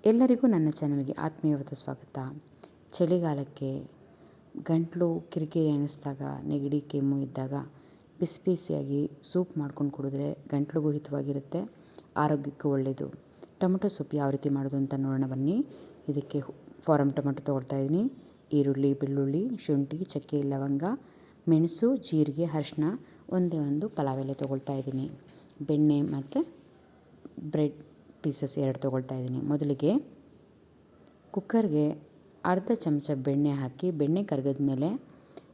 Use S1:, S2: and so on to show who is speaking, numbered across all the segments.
S1: ಎಲ್ಲರಿಗೂ ನನ್ನ ಚಾನಲ್ಗೆ ಆತ್ಮೀಯವಾದ ಸ್ವಾಗತ. ಚಳಿಗಾಲಕ್ಕೆ ಗಂಟಲು ಕಿರಿಕಿರಿ ಅನ್ನಿಸ್ದಾಗ, ನೆಗಡಿ ಕೆಮ್ಮು ಇದ್ದಾಗ ಬಿಸಿ ಬಿಸಿಯಾಗಿ ಸೂಪ್ ಮಾಡ್ಕೊಂಡು ಕುಡಿದ್ರೆ ಗಂಟಲಿಗೂ ಹಿತವಾಗಿರುತ್ತೆ, ಆರೋಗ್ಯಕ್ಕೂ ಒಳ್ಳೆಯದು. ಟೊಮೊಟೊ ಸೂಪ್ ಯಾವ ರೀತಿ ಮಾಡೋದು ಅಂತ ನೋಡೋಣ ಬನ್ನಿ. ಇದಕ್ಕೆ ಫಾರಮ್ ಟೊಮೊಟೊ ತೊಗೊಳ್ತಾಯಿದ್ದೀನಿ. ಈರುಳ್ಳಿ, ಬೆಳ್ಳುಳ್ಳಿ, ಶುಂಠಿ, ಚಕ್ಕೆ, ಲವಂಗ, ಮೆಣಸು, ಜೀರಿಗೆ, ಅರಿಶಿನ, ಒಂದೇ ಒಂದು ಪಲಾವ್ ಎಲೆ ತೊಗೊಳ್ತಾಯಿದ್ದೀನಿ. ಬೆಣ್ಣೆ ಮತ್ತು ಬ್ರೆಡ್ ಪೀಸಸ್ 2 ತೊಗೊಳ್ತಾಯಿದ್ದೀನಿ. ಮೊದಲಿಗೆ ಕುಕ್ಕರ್ಗೆ ಅರ್ಧ ಚಮಚ ಬೆಣ್ಣೆ ಹಾಕಿ, ಬೆಣ್ಣೆ ಕರಗಿದ ಮೇಲೆ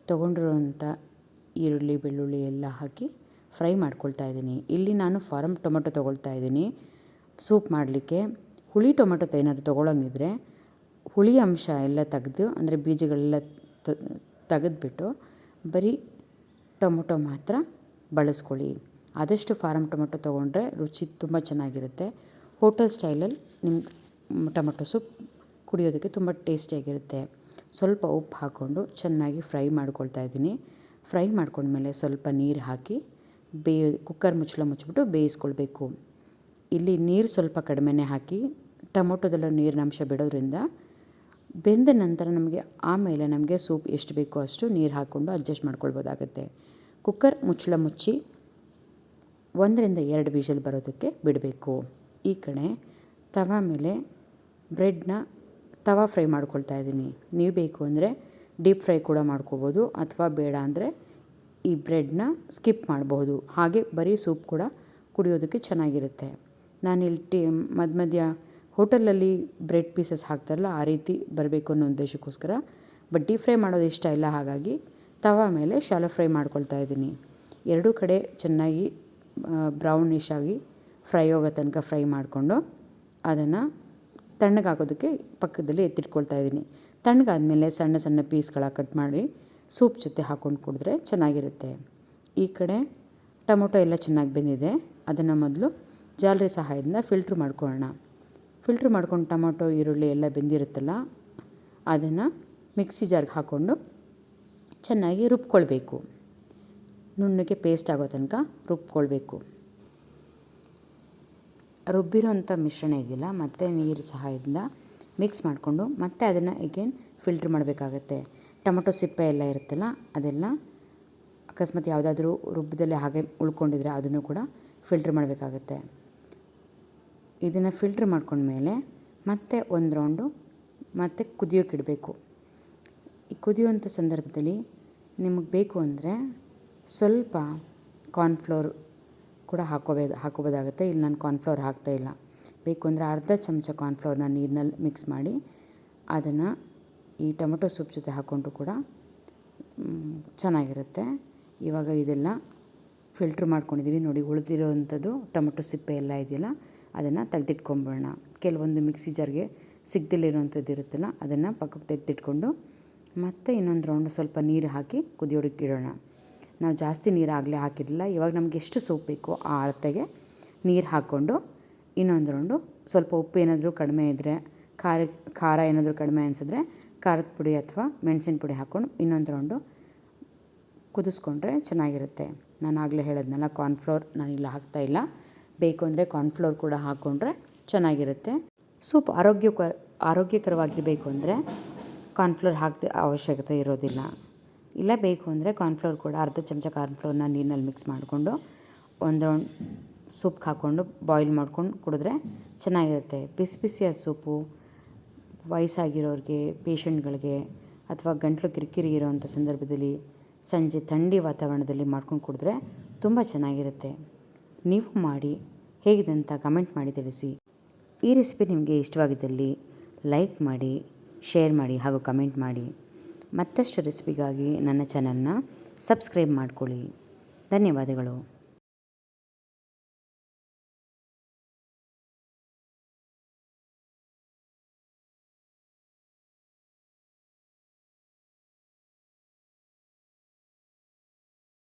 S1: ತೊಗೊಂಡಿರೋಂಥ ಈರುಳ್ಳಿ, ಬೆಳ್ಳುಳ್ಳಿ ಎಲ್ಲ ಹಾಕಿ ಫ್ರೈ ಮಾಡ್ಕೊಳ್ತಾಯಿದ್ದೀನಿ. ಇಲ್ಲಿ ನಾನು ಫಾರಮ್ ಟೊಮೊಟೊ ತೊಗೊಳ್ತಾಯಿದ್ದೀನಿ ಸೂಪ್ ಮಾಡಲಿಕ್ಕೆ. ಹುಳಿ ಟೊಮೊಟೊ ಏನಾದರೂ ತೊಗೊಳಂಗಿದ್ರೆ ಹುಳಿ ಅಂಶ ಎಲ್ಲ ತೆಗೆದು, ಅಂದರೆ ಬೀಜಗಳೆಲ್ಲ ತೆಗೆದ್ಬಿಟ್ಟು ಬರೀ ಟೊಮೊಟೊ ಮಾತ್ರ ಬಳಸ್ಕೊಳ್ಳಿ. ಆದಷ್ಟು ಫಾರಮ್ ಟೊಮೊಟೊ ತೊಗೊಂಡ್ರೆ ರುಚಿ ತುಂಬ ಚೆನ್ನಾಗಿರುತ್ತೆ. ಹೋಟೆಲ್ ಸ್ಟೈಲಲ್ಲಿ ನಿಮ್ಗೆ ಟೊಮೊಟೊ ಸೂಪ್ ಕುಡಿಯೋದಕ್ಕೆ ತುಂಬ ಟೇಸ್ಟಿಯಾಗಿರುತ್ತೆ. ಸ್ವಲ್ಪ ಉಪ್ಪು ಹಾಕ್ಕೊಂಡು ಚೆನ್ನಾಗಿ ಫ್ರೈ ಮಾಡ್ಕೊಳ್ತಾಯಿದ್ದೀನಿ. ಫ್ರೈ ಮಾಡ್ಕೊಂಡ್ಮೇಲೆ ಸ್ವಲ್ಪ ನೀರು ಹಾಕಿ ಕುಕ್ಕರ್ ಮುಚ್ಚಳ ಮುಚ್ಚಿಬಿಟ್ಟು ಬೇಯಿಸ್ಕೊಳ್ಬೇಕು. ಇಲ್ಲಿ ನೀರು ಸ್ವಲ್ಪ ಕಡಿಮೆನೇ ಹಾಕಿ, ಟೊಮೊಟೊದೆಲ್ಲ ನೀರಿನ ಅಂಶ ಬಿಡೋದ್ರಿಂದ ಬೆಂದ ನಂತರ ಆಮೇಲೆ ನಮಗೆ ಸೂಪ್ ಎಷ್ಟು ಬೇಕೋ ಅಷ್ಟು ನೀರು ಹಾಕ್ಕೊಂಡು ಅಡ್ಜಸ್ಟ್ ಮಾಡ್ಕೊಳ್ಬೋದಾಗುತ್ತೆ. ಕುಕ್ಕರ್ ಮುಚ್ಚಳ ಮುಚ್ಚಿ 1 ರಿಂದ 2 ವಿಷಲ್ ಬರೋದಕ್ಕೆ ಬಿಡಬೇಕು. ಈ ಕಡೆ ತವಾ ಮೇಲೆ ತವಾ ಫ್ರೈ ಮಾಡ್ಕೊಳ್ತಾ ಇದ್ದೀನಿ. ನೀವು ಬೇಕು ಅಂದರೆ ಡೀಪ್ ಫ್ರೈ ಕೂಡ ಮಾಡ್ಕೋಬೋದು, ಅಥವಾ ಬೇಡ ಅಂದರೆ ಈ ಬ್ರೆಡ್ನ ಸ್ಕಿಪ್ ಮಾಡಬಹುದು. ಹಾಗೆ ಬರೀ ಸೂಪ್ ಕೂಡ ಕುಡಿಯೋದಕ್ಕೆ ಚೆನ್ನಾಗಿರುತ್ತೆ. ನಾನಿಲ್ಲಿ ಮಧ್ಯ ಹೋಟೆಲಲ್ಲಿ ಬ್ರೆಡ್ ಪೀಸಸ್ ಹಾಕ್ತಾರಲ್ಲ, ಆ ರೀತಿ ಬರಬೇಕು ಅನ್ನೋ ಉದ್ದೇಶಕ್ಕೋಸ್ಕರ. ಬಟ್ ಡೀಪ್ ಫ್ರೈ ಮಾಡೋದು ಇಷ್ಟ ಇಲ್ಲ, ಹಾಗಾಗಿ ತವಾ ಮೇಲೆ ಶಾಲೋ ಫ್ರೈ ಮಾಡ್ಕೊಳ್ತಾ ಇದ್ದೀನಿ. ಎರಡೂ ಕಡೆ ಚೆನ್ನಾಗಿ ಬ್ರೌನಿಶ್ ಆಗಿ ಫ್ರೈ ಆಗೋ ತನಕ ಫ್ರೈ ಮಾಡಿಕೊಂಡು ಅದನ್ನು ತಣ್ಣಗಾಗೋದಕ್ಕೆ ಪಕ್ಕದಲ್ಲಿ ಎತ್ತಿಟ್ಕೊಳ್ತಾ ಇದ್ದೀನಿ. ತಣ್ಣಗಾದ್ಮೇಲೆ ಸಣ್ಣ ಸಣ್ಣ ಪೀಸ್ಗಳ ಕಟ್ ಮಾಡಿ ಸೂಪ್ ಜೊತೆ ಹಾಕ್ಕೊಂಡು ಕುಡಿದ್ರೆ ಚೆನ್ನಾಗಿರುತ್ತೆ. ಈ ಕಡೆ ಟೊಮೊಟೊ ಎಲ್ಲ ಚೆನ್ನಾಗಿ ಬೆಂದಿದೆ. ಅದನ್ನು ಮೊದಲು ಜಾಲರಿ ಸಹಾಯದಿಂದ ಫಿಲ್ಟ್ರ್ ಮಾಡ್ಕೊಳ್ಳೋಣ. ಫಿಲ್ಟ್ರ್ ಮಾಡ್ಕೊಂಡು ಟೊಮೊಟೊ, ಈರುಳ್ಳಿ ಎಲ್ಲ ಬೆಂದಿರುತ್ತಲ್ಲ, ಅದನ್ನು ಮಿಕ್ಸಿ ಜಾರ್ಗೆ ಹಾಕ್ಕೊಂಡು ಚೆನ್ನಾಗಿ ರುಬ್ಕೊಳ್ಬೇಕು. ನುಣ್ಣಗೆ ಪೇಸ್ಟ್ ಆಗೋ ತನಕ ರುಬ್ಕೊಳ್ಬೇಕು. ರುಬ್ಬಿರೋಂಥ ಮಿಶ್ರಣ ಇದೆಯಲ್ಲ, ಮತ್ತು ನೀರು ಸಹಾಯದಿಂದ ಮಿಕ್ಸ್ ಮಾಡಿಕೊಂಡು ಮತ್ತೆ ಅದನ್ನು ಅಗೇನ್ ಫಿಲ್ಟ್ರ್ ಮಾಡಬೇಕಾಗತ್ತೆ. ಟೊಮೊಟೊ ಸಿಪ್ಪೆ ಎಲ್ಲ ಇರುತ್ತಲ್ಲ, ಅದೆಲ್ಲ ಅಕಸ್ಮಾತ್ ಯಾವುದಾದ್ರೂ ರುಬ್ಬದಲ್ಲೇ ಹಾಗೆ ಉಳ್ಕೊಂಡಿದ್ರೆ ಅದನ್ನು ಕೂಡ ಫಿಲ್ಟ್ರ್ ಮಾಡಬೇಕಾಗತ್ತೆ. ಇದನ್ನು ಫಿಲ್ಟ್ರ್ ಮಾಡ್ಕೊಂಡ್ಮೇಲೆ ಮತ್ತೆ ಒಂದು ರೌಂಡು ಮತ್ತೆ ಕುದಿಯೋಕ್ಕಿಡಬೇಕು. ಈ ಕುದಿಯುವಂಥ ಸಂದರ್ಭದಲ್ಲಿ ನಿಮಗೆ ಬೇಕು ಅಂದರೆ ಸ್ವಲ್ಪ ಕಾರ್ನ್ಫ್ಲೋರ್ ಕೂಡ ಹಾಕೋಬೋದಾಗುತ್ತೆ. ಇಲ್ಲಿ ನಾನು ಕಾರ್ನ್ಫ್ಲೋರ್ ಹಾಕ್ತಾಯಿಲ್ಲ. ಬೇಕು ಅಂದರೆ ಅರ್ಧ ಚಮಚ ಕಾರ್ನ್ಫ್ಲೋರ್ನ ನೀರಿನಲ್ಲಿ ಮಿಕ್ಸ್ ಮಾಡಿ ಅದನ್ನು ಈ ಟೊಮೊಟೊ ಸೂಪ್ ಜೊತೆ ಹಾಕ್ಕೊಂಡ್ರು ಕೂಡ ಚೆನ್ನಾಗಿರುತ್ತೆ. ಇವಾಗ ಇದೆಲ್ಲ ಫಿಲ್ಟ್ರ್ ಮಾಡ್ಕೊಂಡಿದ್ದೀವಿ ನೋಡಿ. ಉಳಿದಿರೋವಂಥದ್ದು ಟೊಮೊಟೊ ಸಿಪ್ಪೆ ಎಲ್ಲ ಇದೆಯಲ್ಲ, ಅದನ್ನು ತೆಗೆದಿಟ್ಕೊಂಬಿಡೋಣ. ಕೆಲವೊಂದು ಮಿಕ್ಸಿ ಜಾರ್ಗೆ ಸಿಗದಿಲ್ಲಿರೋವಂಥದ್ದು ಇರುತ್ತಲ್ಲ, ಅದನ್ನು ಪಕ್ಕಕ್ಕೆ ತೆಗೆದಿಟ್ಕೊಂಡು ಮತ್ತೆ ಇನ್ನೊಂದು ರೌಂಡು ಸ್ವಲ್ಪ ನೀರು ಹಾಕಿ ಕುದಿಯೋದಕ್ಕೆ ಇಡೋಣ. ನಾವು ಜಾಸ್ತಿ ನೀರು ಆಗಲೇ ಹಾಕಿರಲಿಲ್ಲ. ಇವಾಗ ನಮಗೆ ಎಷ್ಟು ಸೂಪ್ ಬೇಕೋ ಆ ಅಳತೆಗೆ ನೀರು ಹಾಕ್ಕೊಂಡು ಇನ್ನೊಂದು ರೌಂಡು ಸ್ವಲ್ಪ ಉಪ್ಪು ಏನಾದರೂ ಕಡಿಮೆ ಇದ್ದರೆ, ಖಾರ ಏನಾದರೂ ಕಡಿಮೆ ಅನಿಸಿದ್ರೆ ಖಾರದ ಪುಡಿ ಅಥವಾ ಮೆಣಸಿನ ಪುಡಿ ಹಾಕ್ಕೊಂಡು ಇನ್ನೊಂದು ರೌಂಡು ಕುದಿಸ್ಕೊಂಡ್ರೆ ಚೆನ್ನಾಗಿರುತ್ತೆ. ನಾನು ಆಗಲೇ ಹೇಳಿದ್ನಲ್ಲ, ಕಾರ್ನ್ಫ್ಲೋರ್ ನಾನಿಲ್ಲ ಹಾಕ್ತಾಯಿಲ್ಲ. ಬೇಕು ಅಂದರೆ ಕಾರ್ನ್ಫ್ಲೋರ್ ಕೂಡ ಹಾಕ್ಕೊಂಡ್ರೆ ಚೆನ್ನಾಗಿರುತ್ತೆ. ಸೂಪ್ ಆರೋಗ್ಯಕರವಾಗಿರಬೇಕು ಅಂದರೆ ಕಾರ್ನ್ಫ್ಲೋರ್ ಹಾಕದೆ ಅವಶ್ಯಕತೆ ಇರೋದಿಲ್ಲ. ಇಲ್ಲ ಬೇಕು ಅಂದರೆ ಕಾರ್ನ್ಫ್ಲೋರ್ ಕೂಡ ಅರ್ಧ ಚಮಚ ಕಾರ್ನ್ಫ್ಲೋರ್ನ ನೀರಿನಲ್ಲಿ ಮಿಕ್ಸ್ ಮಾಡಿಕೊಂಡು ಒಂದು ರೌಂಡ್ ಸೂಪ್ಗೆ ಹಾಕ್ಕೊಂಡು ಬಾಯ್ಲ್ ಮಾಡ್ಕೊಂಡು ಕುಡಿದ್ರೆ ಚೆನ್ನಾಗಿರುತ್ತೆ. ಬಿಸಿ ಬಿಸಿಯಾದ ಸೂಪು ವಯಸ್ಸಾಗಿರೋರಿಗೆ, ಪೇಷಂಟ್ಗಳಿಗೆ, ಅಥವಾ ಗಂಟಲು ಕಿರಿಕಿರಿ ಇರೋವಂಥ ಸಂದರ್ಭದಲ್ಲಿ ಸಂಜೆ ಥಂಡಿ ವಾತಾವರಣದಲ್ಲಿ ಮಾಡ್ಕೊಂಡು ಕುಡಿದ್ರೆ ತುಂಬ ಚೆನ್ನಾಗಿರುತ್ತೆ. ನೀವು ಮಾಡಿ ಹೇಗಿದೆ ಅಂತ ಕಮೆಂಟ್ ಮಾಡಿ ತಿಳಿಸಿ. ಈ ರೆಸಿಪಿ ನಿಮಗೆ ಇಷ್ಟವಾಗಿದ್ದಲ್ಲಿ ಲೈಕ್ ಮಾಡಿ, ಶೇರ್ ಮಾಡಿ ಹಾಗೂ ಕಮೆಂಟ್ ಮಾಡಿ. ಮತ್ತಷ್ಟು ರೆಸಿಪಿಗಾಗಿ ನನ್ನ ಚಾನಲ್ನ ಸಬ್ಸ್ಕ್ರೈಬ್ ಮಾಡ್ಕೊಳ್ಳಿ. ಧನ್ಯವಾದಗಳು.